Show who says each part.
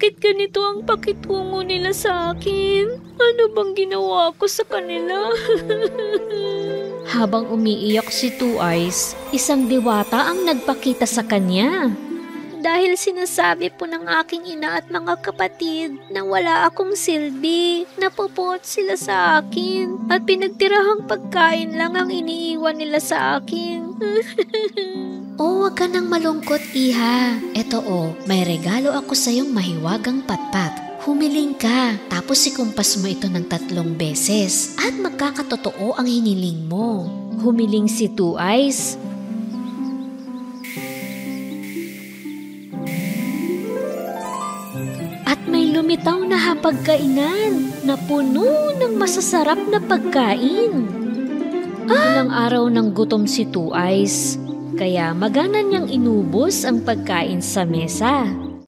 Speaker 1: Bakit ganito ang pakitungo nila sa akin? Ano bang ginawa ko sa kanila? Habang umiiyak si Two Eyes, isang diwata ang nagpakita sa kanya. Dahil sinasabi po ng aking ina at mga kapatid na wala akong silbi, napupot sila sa akin at pinagtirahang pagkain lang ang iniiwan nila sa akin.
Speaker 2: Oh, wag ka nang malungkot, Iha. Eto may regalo ako sa iyong mahiwagang patpat. Humiling ka, tapos ikumpas mo ito ng 3 beses at magkakatotoo ang hiniling mo.
Speaker 1: Humiling si Two Eyes. At may lumitaw na hapagkainan na puno ng masasarap na pagkain. Ilang araw ng gutom si Two Eyes, kaya magana niyang inubos ang pagkain sa mesa.